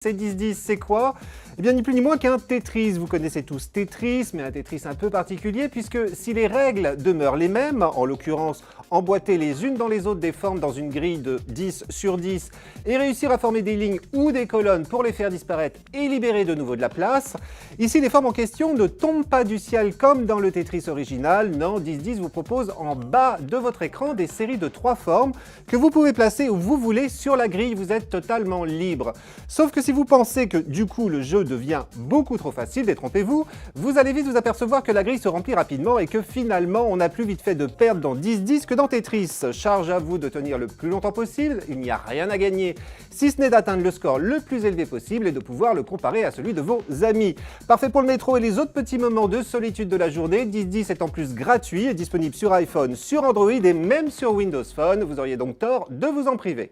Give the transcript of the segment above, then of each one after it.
C'est 10-10, c'est quoi? Eh bien, ni plus ni moins qu'un Tetris. Vous connaissez tous Tetris, mais un Tetris un peu particulier, puisque si les règles demeurent les mêmes, en l'occurrence emboîter les unes dans les autres des formes dans une grille de 10 sur 10, et réussir à former des lignes ou des colonnes pour les faire disparaître et libérer de nouveau de la place, ici les formes en question ne tombent pas du ciel comme dans le Tetris original. Non, 10-10 vous propose en bas de votre écran des séries de 3 formes que vous pouvez placer où vous voulez sur la grille, vous êtes totalement libre. Sauf que si vous pensez que du coup le jeu devient beaucoup trop facile, détrompez-vous, vous allez vite vous apercevoir que la grille se remplit rapidement et que finalement on a plus vite fait de perdre dans 10-10 que dans Tetris. Charge à vous de tenir le plus longtemps possible, il n'y a rien à gagner si ce n'est d'atteindre le score le plus élevé possible et de pouvoir le comparer à celui de vos amis. Parfait pour le métro et les autres petits moments de solitude de la journée, 10-10 est en plus gratuit et disponible sur iPhone, sur Android et même sur Windows Phone, vous auriez donc tort de vous en priver.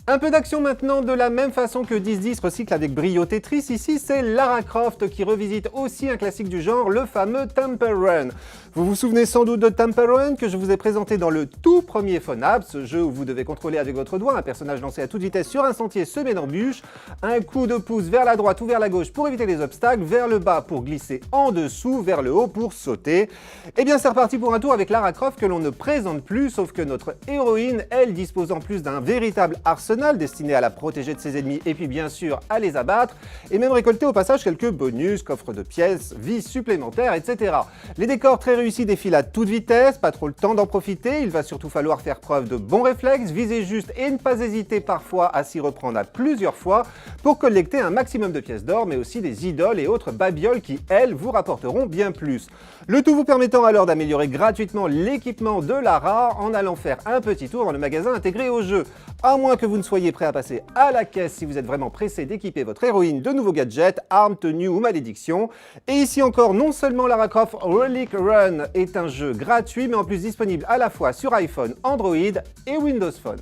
Un peu d'action maintenant, de la même façon que 10-10 recycle avec brio Tetris, ici c'est Lara Croft qui revisite aussi un classique du genre, le fameux Temple Run. Vous vous souvenez sans doute de Temple Run que je vous ai présenté dans le tout premier Phonap, ce jeu où vous devez contrôler avec votre doigt un personnage lancé à toute vitesse sur un sentier semé d'embûches, un coup de pouce vers la droite ou vers la gauche pour éviter les obstacles, vers le bas pour glisser en dessous, vers le haut pour sauter. Et bien c'est reparti pour un tour avec Lara Croft que l'on ne présente plus, sauf que notre héroïne, elle, dispose en plus d'un véritable arsenal destiné à la protéger de ses ennemis et puis bien sûr à les abattre, et même récolter au passage quelques bonus, coffres de pièces, vies supplémentaires, etc. Les décors très réussis défilent à toute vitesse, pas trop le temps d'en profiter, il va surtout falloir faire preuve de bons réflexes, viser juste et ne pas hésiter parfois à s'y reprendre à plusieurs fois pour collecter un maximum de pièces d'or, mais aussi des idoles et autres babioles qui, elles, vous rapporteront bien plus. Le tout vous permettant alors d'améliorer gratuitement l'équipement de Lara en allant faire un petit tour dans le magasin intégré au jeu. À moins que vous ne soyez prêt à passer à la caisse si vous êtes vraiment pressé d'équiper votre héroïne de nouveaux gadgets, armes, tenues ou malédictions. Et ici encore, non seulement Lara Croft Relic Run est un jeu gratuit, mais en plus disponible à la fois sur iPhone, Android et Windows Phone.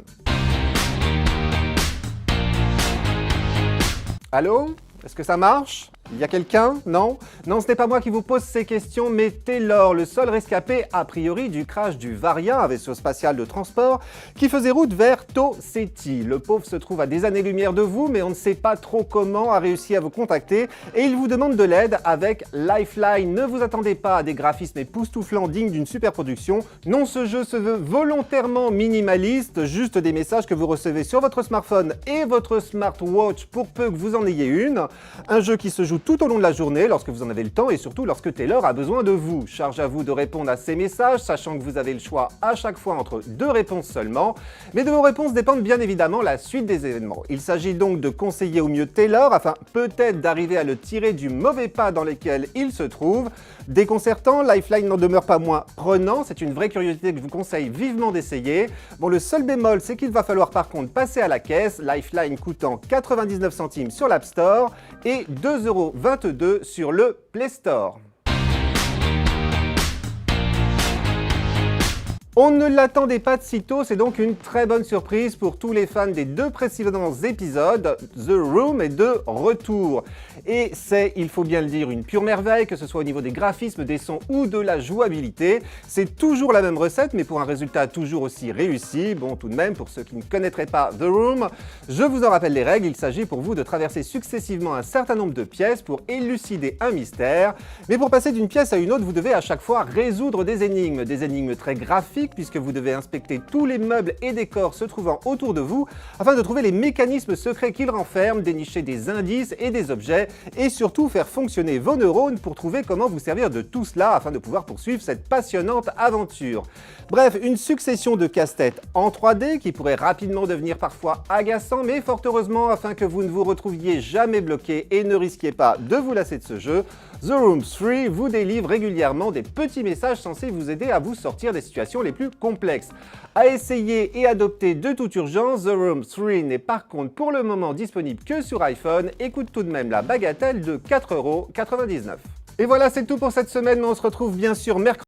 Allô? Est-ce que ça marche? Il y a quelqu'un? Non? Non, ce n'est pas moi qui vous pose ces questions, mais Taylor, le seul rescapé a priori du crash du Varia, un vaisseau spatial de transport, qui faisait route vers Tau Ceti. Le pauvre se trouve à des années-lumière de vous, mais on ne sait pas trop comment, a réussi à vous contacter, et il vous demande de l'aide avec Lifeline. Ne vous attendez pas à des graphismes époustouflants dignes d'une superproduction. Non, ce jeu se veut volontairement minimaliste, juste des messages que vous recevez sur votre smartphone et votre smartwatch pour peu que vous en ayez une. Un jeu qui se joue tout au long de la journée, lorsque vous en avez le temps et surtout lorsque Taylor a besoin de vous. Charge à vous de répondre à ces messages, sachant que vous avez le choix à chaque fois entre 2 réponses seulement. Mais de vos réponses dépendent bien évidemment la suite des événements. Il s'agit donc de conseiller au mieux Taylor, afin peut-être d'arriver à le tirer du mauvais pas dans lequel il se trouve. Déconcertant, Lifeline n'en demeure pas moins prenant, c'est une vraie curiosité que je vous conseille vivement d'essayer. Bon, le seul bémol, c'est qu'il va falloir par contre passer à la caisse, Lifeline coûtant 99 centimes sur l'App Store et 2,22 € sur le Play Store. On ne l'attendait pas de sitôt, c'est donc une très bonne surprise pour tous les fans des 2 précédents épisodes, The Room est de retour. Et c'est, il faut bien le dire, une pure merveille, que ce soit au niveau des graphismes, des sons ou de la jouabilité. C'est toujours la même recette, mais pour un résultat toujours aussi réussi. Bon, tout de même, pour ceux qui ne connaîtraient pas The Room, je vous en rappelle les règles. Il s'agit pour vous de traverser successivement un certain nombre de pièces pour élucider un mystère. Mais pour passer d'une pièce à une autre, vous devez à chaque fois résoudre des énigmes très graphiques, puisque vous devez inspecter tous les meubles et décors se trouvant autour de vous afin de trouver les mécanismes secrets qu'ils renferment, dénicher des indices et des objets et surtout faire fonctionner vos neurones pour trouver comment vous servir de tout cela afin de pouvoir poursuivre cette passionnante aventure. Bref, une succession de casse-têtes en 3D qui pourrait rapidement devenir parfois agaçant, mais fort heureusement, afin que vous ne vous retrouviez jamais bloqué et ne risquiez pas de vous lasser de ce jeu, The Room 3 vous délivre régulièrement des petits messages censés vous aider à vous sortir des situations les plus complexes. À essayer et adopter de toute urgence, The Room 3 n'est par contre pour le moment disponible que sur iPhone et coûte tout de même la bagatelle de 4,99 €. Et voilà, c'est tout pour cette semaine, mais on se retrouve bien sûr mercredi.